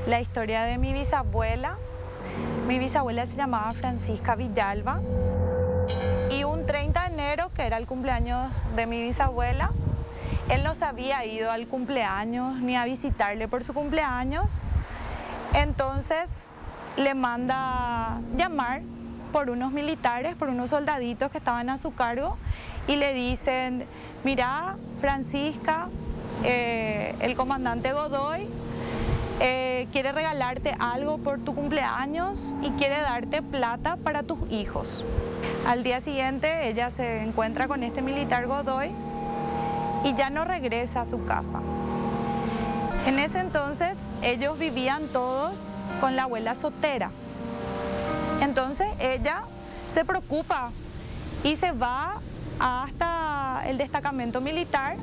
la historia de mi bisabuela. Mi bisabuela se llamaba Francisca Villalba. Y un 30 de enero, que era el cumpleaños de mi bisabuela, él no se había ido al cumpleaños ni a visitarle por su cumpleaños. Entonces le manda llamar por unos militares, por unos soldaditos que estaban a su cargo y le dicen: mira, Francisca, el comandante Godoy quiere regalarte algo por tu cumpleaños y quiere darte plata para tus hijos. Al día siguiente ella se encuentra con este militar Godoy y ya no regresa a su casa. En ese entonces ellos vivían todos con la abuela soltera. Entonces ella se preocupa y se va hasta el destacamento militar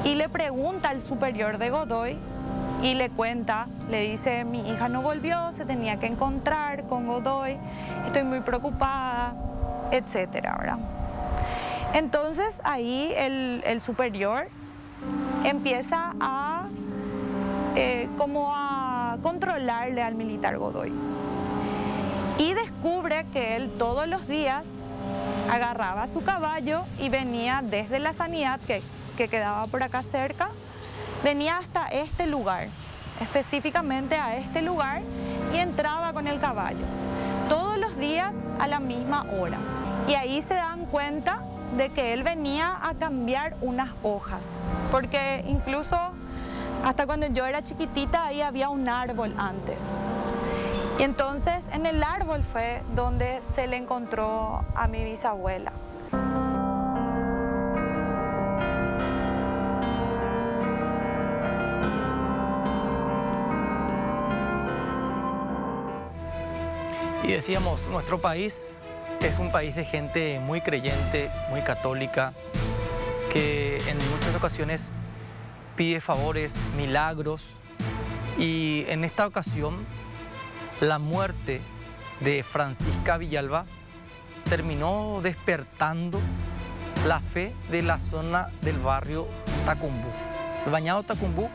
y le pregunta al superior de Godoy y le cuenta, le dice: mi hija no volvió, se tenía que encontrar con Godoy, estoy muy preocupada, etcétera, ¿verdad? Entonces ahí el superior empieza como a controlarle al militar Godoy y descubre que él todos los días agarraba su caballo y venía desde la Sanidad, que quedaba por acá cerca, venía hasta este lugar, específicamente a este lugar, y entraba con el caballo todos los días a la misma hora. Y ahí se dan cuenta de que él venía a cambiar unas hojas, porque incluso hasta cuando yo era chiquitita ahí había un árbol antes. Y entonces en el árbol fue donde se le encontró a mi bisabuela. Y decíamos, nuestro país es un país de gente muy creyente, muy católica, que en muchas ocasiones pide favores, milagros, y en esta ocasión la muerte de Francisca Villalba terminó despertando la fe de la zona del barrio Tacumbú. El Bañado Tacumbú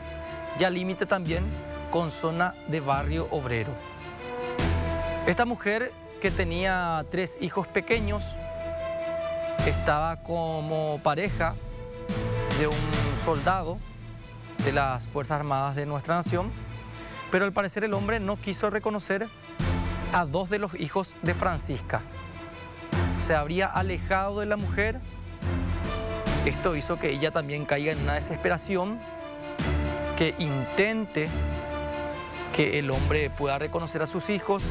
ya límite también con zona de barrio obrero. Esta mujer, que tenía 3 hijos pequeños, estaba como pareja de un soldado de las Fuerzas Armadas de nuestra nación, pero al parecer el hombre no quiso reconocer a 2 de los hijos de Francisca. Se habría alejado de la mujer. Esto hizo que ella también caiga en una desesperación, que intente que el hombre pueda reconocer a sus hijos.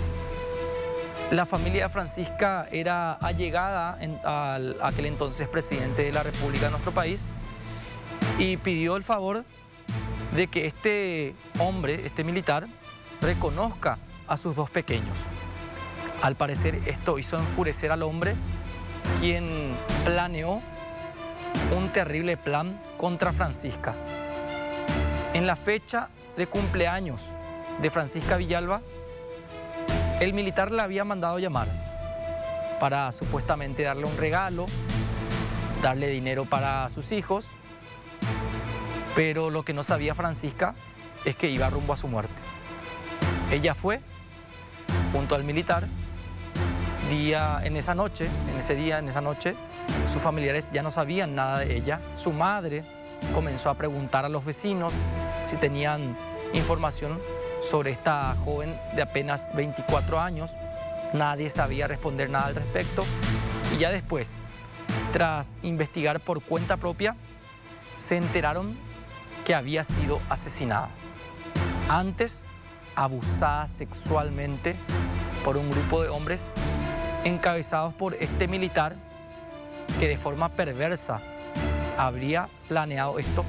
La familia de Francisca era allegada al aquel entonces presidente de la República de nuestro país y pidió el favor de que este hombre, este militar, reconozca a sus 2 pequeños. Al parecer esto hizo enfurecer al hombre, quien planeó un terrible plan contra Francisca. En la fecha de cumpleaños de Francisca Villalba, el militar le había mandado llamar para supuestamente darle un regalo, darle dinero para sus hijos, pero lo que no sabía Francisca es que iba rumbo a su muerte. Ella fue junto al militar. En esa noche, sus familiares ya no sabían nada de ella. Su madre comenzó a preguntar a los vecinos si tenían información sobre esta joven de apenas 24 años. Nadie sabía responder nada al respecto. Y ya después, tras investigar por cuenta propia, se enteraron que había sido asesinada. Antes, abusada sexualmente por un grupo de hombres encabezados por este militar, que de forma perversa habría planeado esto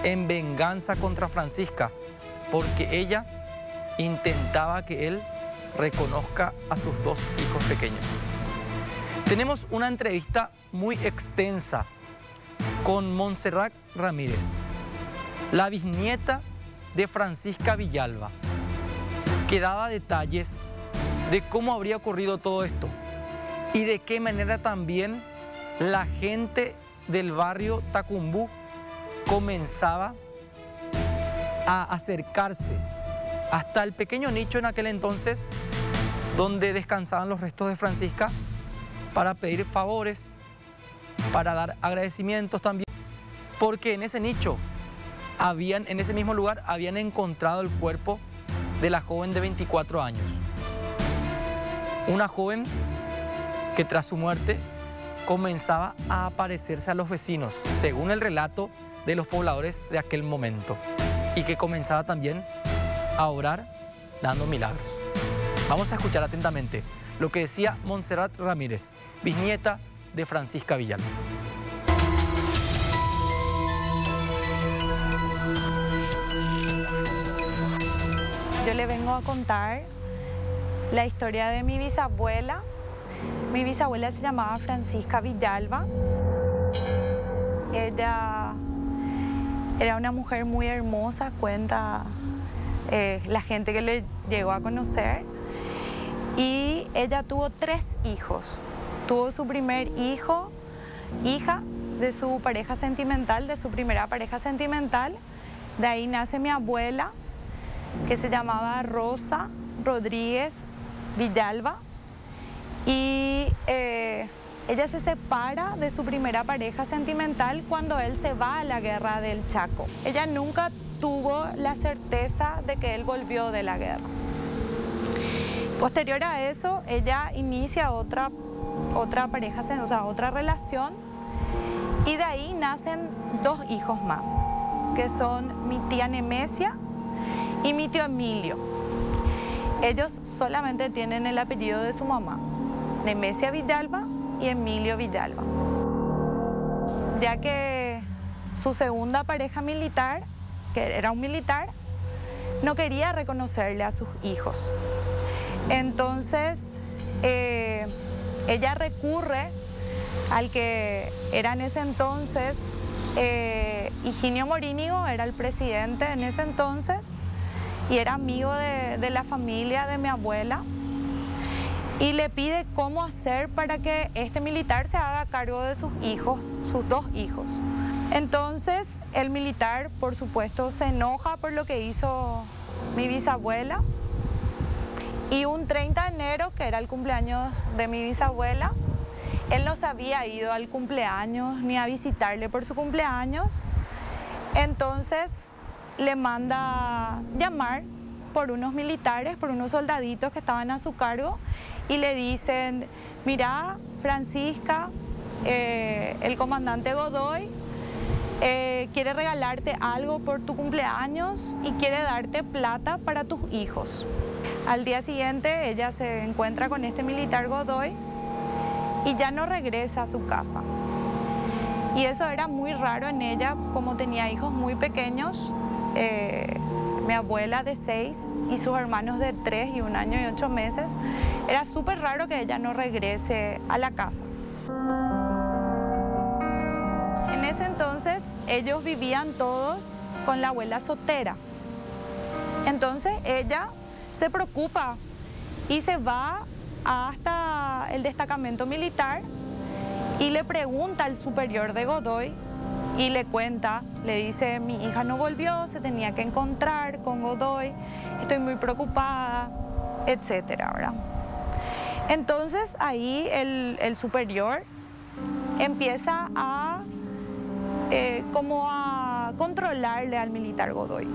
en venganza contra Francisca, porque ella intentaba que él reconozca a sus 2 hijos pequeños. Tenemos una entrevista muy extensa con Montserrat Ramírez, la bisnieta de Francisca Villalba, que daba detalles de cómo habría ocurrido todo esto y de qué manera también la gente del barrio Tacumbú comenzaba a acercarse hasta el pequeño nicho en aquel entonces donde descansaban los restos de Francisca para pedir favores, para dar agradecimientos también, porque en ese nicho, en ese mismo lugar, habían encontrado el cuerpo de la joven de 24 años. Una joven que tras su muerte comenzaba a aparecerse a los vecinos, según el relato de los pobladores de aquel momento, y que comenzaba también a obrar dando milagros. Vamos a escuchar atentamente lo que decía Montserrat Ramírez, bisnieta de Francisca Villalba. Yo le vengo a contar la historia de mi bisabuela. Mi bisabuela se llamaba Francisca Villalba. Ella era una mujer muy hermosa, cuenta la gente que le llegó a conocer. Y ella tuvo 3 hijos. Tuvo su primer hija de su pareja sentimental, de su primera pareja sentimental. De ahí nace mi abuela, que se llamaba Rosa Rodríguez Villalba. Y ella se separa de su primera pareja sentimental cuando él se va a la guerra del Chaco. Ella nunca tuvo la certeza de que él volvió de la guerra. Posterior a eso, ella inicia otra pareja, o sea, otra relación, y de ahí nacen 2 hijos más, que son mi tía Nemesia y mi tío Emilio. Ellos solamente tienen el apellido de su mamá, Nemesia Villalba y Emilio Villalba, ya que su segunda pareja militar, que era un militar, no quería reconocerle a sus hijos. Entonces, ella recurre al que era en ese entonces Higinio Morínigo, era el presidente en ese entonces, y era amigo de la familia de mi abuela, y le pide cómo hacer para que este militar se haga cargo de sus hijos, sus 2 hijos. Entonces, el militar, por supuesto, se enoja por lo que hizo mi bisabuela. Y un 30 de enero, que era el cumpleaños de mi bisabuela, él no se había ido al cumpleaños ni a visitarle por su cumpleaños. Entonces le manda llamar por unos militares, por unos soldaditos que estaban a su cargo, y le dicen: mira, Francisca, el comandante Godoy quiere regalarte algo por tu cumpleaños y quiere darte plata para tus hijos. Al día siguiente ella se encuentra con este militar Godoy y ya no regresa a su casa. Y eso era muy raro en ella, como tenía hijos muy pequeños, mi abuela de 6 y sus hermanos de 3 y 1 año y 8 meses. Era súper raro que ella no regrese a la casa. En ese entonces ellos vivían todos con la abuela soltera. Entonces ella se preocupa y se va hasta el destacamento militar y le pregunta al superior de Godoy y le cuenta, le dice: mi hija no volvió, se tenía que encontrar con Godoy, estoy muy preocupada, etcétera, ¿verdad? Entonces ahí el superior empieza a como a controlarle al militar Godoy.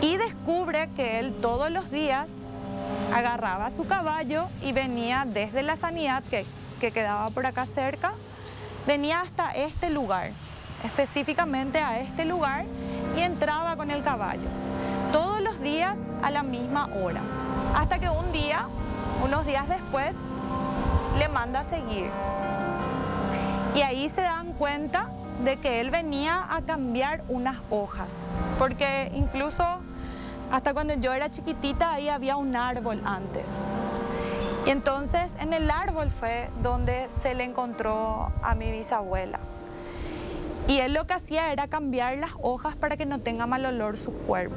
Y descubre que él todos los días agarraba su caballo y venía desde la sanidad, que quedaba por acá cerca, venía hasta este lugar, específicamente a este lugar, y entraba con el caballo, todos los días a la misma hora. Hasta que un día, unos días después, le manda a seguir. Y ahí se dan cuenta de que él venía a cambiar unas hojas, porque incluso hasta cuando yo era chiquitita ahí había un árbol antes. Y entonces en el árbol fue donde se le encontró a mi bisabuela. Y él lo que hacía era cambiar las hojas para que no tenga mal olor su cuerpo.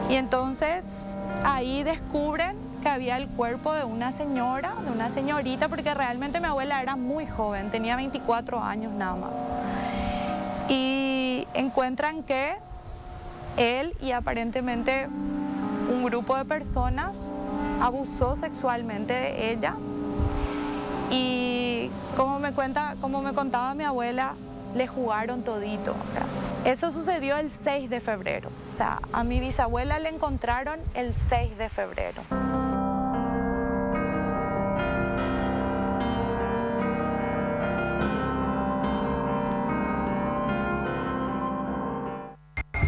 Y entonces ahí descubren que había el cuerpo de una señora, de una señorita, porque realmente mi abuela era muy joven, tenía 24 años nada más. Y encuentran que él y aparentemente un grupo de personas abusó sexualmente de ella. Y como me contaba mi abuela, le jugaron todito, ¿verdad? Eso sucedió el 6 de febrero. O sea, a mi bisabuela le encontraron el 6 de febrero.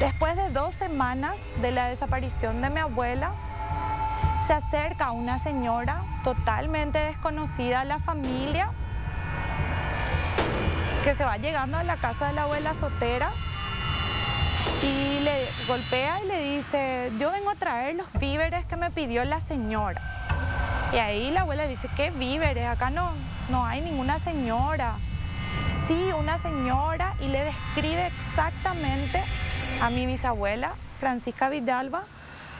Después de 2 semanas de la desaparición de mi abuela, se acerca una señora totalmente desconocida a la familia, que se va llegando a la casa de la abuela Sotera y le golpea y le dice: yo vengo a traer los víveres que me pidió la señora. Y ahí la abuela dice: ¿qué víveres? Acá no hay ninguna señora. Sí, una señora, y le describe exactamente a mi bisabuela, Francisca Villalba,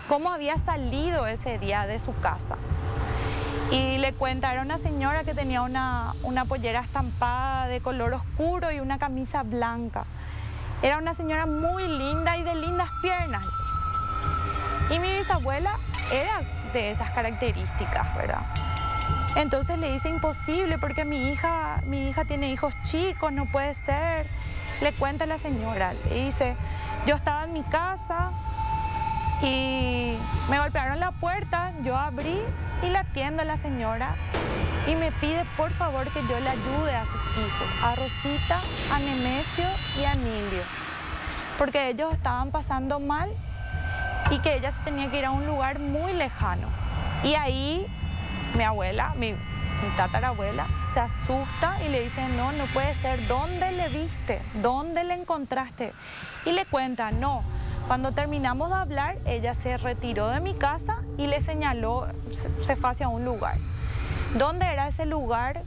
cómo había salido ese día de su casa. Y le cuenta, era una señora que tenía una pollera estampada de color oscuro y una camisa blanca. Era una señora muy linda y de lindas piernas, dice. Y mi bisabuela era de esas características, ¿verdad? Entonces le dice: imposible, porque mi hija tiene hijos chicos, no puede ser. Le cuenta a la señora, le dice: yo estaba en mi casa y me golpearon la puerta, yo abrí y la atiendo a la señora y me pide por favor que yo le ayude a sus hijos, a Rosita, a Nemesio y a Emilio, porque ellos estaban pasando mal y que ella se tenía que ir a un lugar muy lejano. Y ahí mi abuela, mi tatarabuela, se asusta y le dice: no puede ser, ¿dónde le viste? ¿Dónde le encontraste? Y le cuenta: no, cuando terminamos de hablar, ella se retiró de mi casa y le señaló, se fue hacia un lugar. ¿Dónde era ese lugar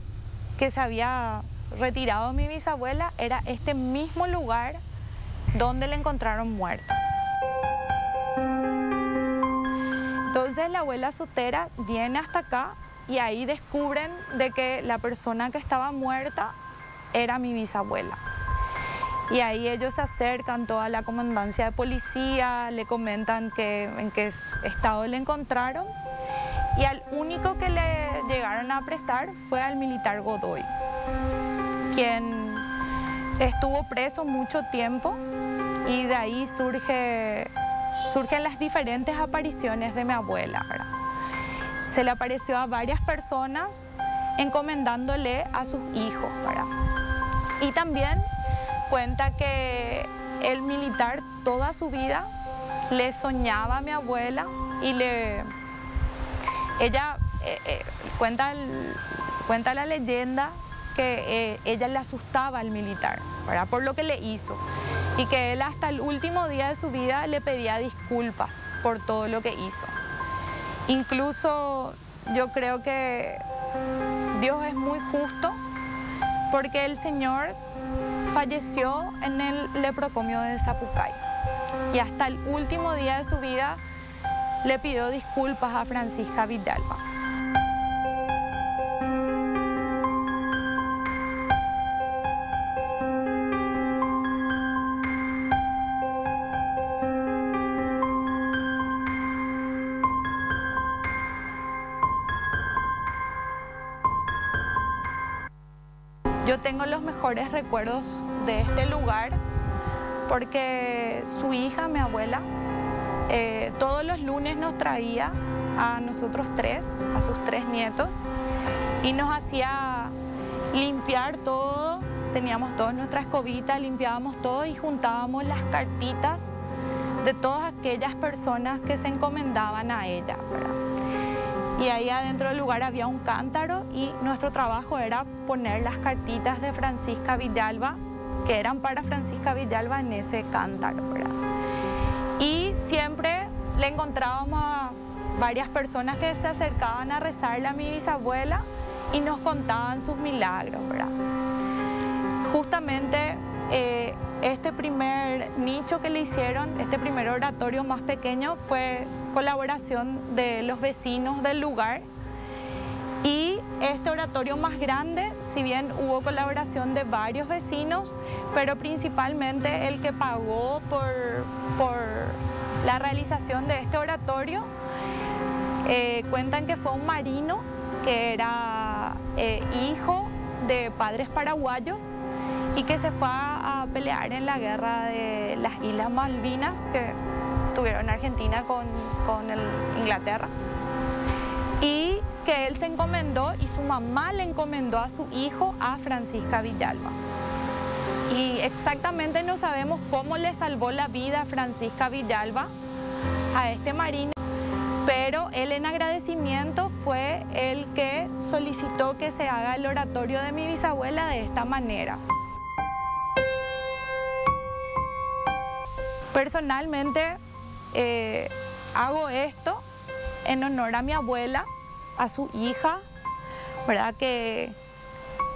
que se había retirado mi bisabuela? Era este mismo lugar donde le encontraron muerta. Entonces la abuela Sotera viene hasta acá y ahí descubren de que la persona que estaba muerta era mi bisabuela. Y ahí ellos se acercan, toda la comandancia de policía, le comentan en qué estado le encontraron. Y al único que le llegaron a apresar fue al militar Godoy, quien estuvo preso mucho tiempo, y de ahí surgen las diferentes apariciones de mi abuela, ¿verdad? Se le apareció a varias personas encomendándole a sus hijos, ¿verdad? Y también cuenta que el militar toda su vida le soñaba a mi abuela y ella cuenta la leyenda que ella le asustaba al militar, ¿verdad? Por lo que le hizo, y que él hasta el último día de su vida le pedía disculpas por todo lo que hizo. Incluso yo creo que Dios es muy justo, porque el Señor falleció en el leprocomio de Zapucay y hasta el último día de su vida le pidió disculpas a Francisca Villalba. Yo tengo los mejores recuerdos de este lugar porque su hija, mi abuela, todos los lunes nos traía a nosotros tres, a sus 3 nietos, y nos hacía limpiar todo. Teníamos todas nuestras escobitas, limpiábamos todo y juntábamos las cartitas de todas aquellas personas que se encomendaban a ella, ¿verdad? Y ahí adentro del lugar había un cántaro y nuestro trabajo era poner las cartitas de Francisca Villalba, que eran para Francisca Villalba, en ese cántaro, ¿verdad? Y siempre le encontrábamos a varias personas que se acercaban a rezarle a mi bisabuela y nos contaban sus milagros, ¿verdad? Justamente este primer nicho que le hicieron, este primer oratorio más pequeño, fue colaboración de los vecinos del lugar, y este oratorio más grande, si bien hubo colaboración de varios vecinos, pero principalmente el que pagó por la realización de este oratorio, cuentan que fue un marino que era hijo de padres paraguayos y que se fue a pelear en la guerra de las Islas Malvinas que tuvieron Argentina con Inglaterra. Y que él se encomendó y su mamá le encomendó a su hijo a Francisca Villalba. Y exactamente no sabemos cómo le salvó la vida a Francisca Villalba, a este marino, pero él en agradecimiento fue el que solicitó que se haga el oratorio de mi bisabuela de esta manera. Personalmente hago esto en honor a mi abuela, a su hija, ¿verdad? Que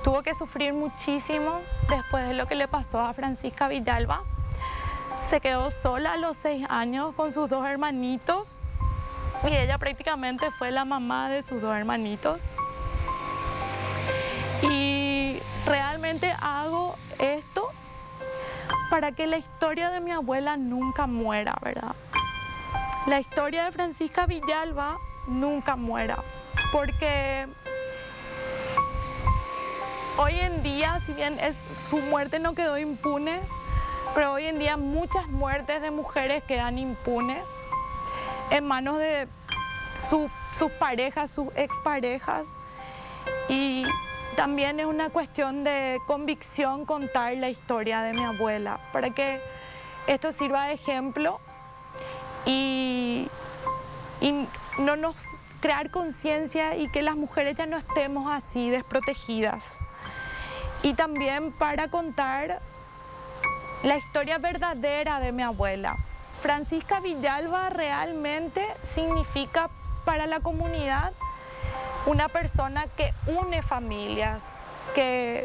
tuvo que sufrir muchísimo después de lo que le pasó a Francisca Villalba. Se quedó sola a los 6 años con sus 2 hermanitos y ella prácticamente fue la mamá de sus 2 hermanitos. Y realmente hago esto para que la historia de mi abuela nunca muera, ¿verdad? La historia de Francisca Villalba nunca muera, porque hoy en día, si bien su muerte no quedó impune, pero hoy en día muchas muertes de mujeres quedan impunes en manos de sus parejas, sus exparejas. Y también es una cuestión de convicción contar la historia de mi abuela, para que esto sirva de ejemplo y no nos crear conciencia y que las mujeres ya no estemos así desprotegidas. Y también para contar la historia verdadera de mi abuela. Francisca Villalba realmente significa para la comunidad una persona que une familias, que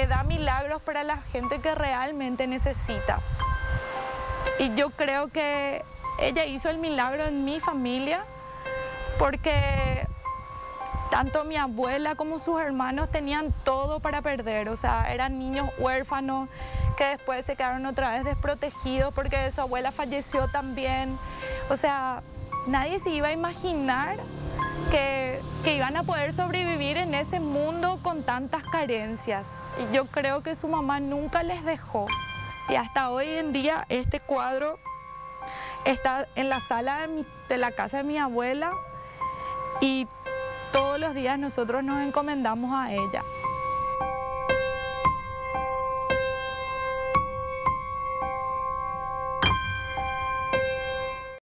da milagros para la gente que realmente necesita. Y yo creo que ella hizo el milagro en mi familia, porque tanto mi abuela como sus hermanos tenían todo para perder. O sea, eran niños huérfanos que después se quedaron otra vez desprotegidos porque su abuela falleció también. O sea, nadie se iba a imaginar que iban a poder sobrevivir en ese mundo con tantas carencias. Y yo creo que su mamá nunca les dejó. Y hasta hoy en día este cuadro está en la sala de la casa de mi abuela y todos los días nosotros nos encomendamos a ella.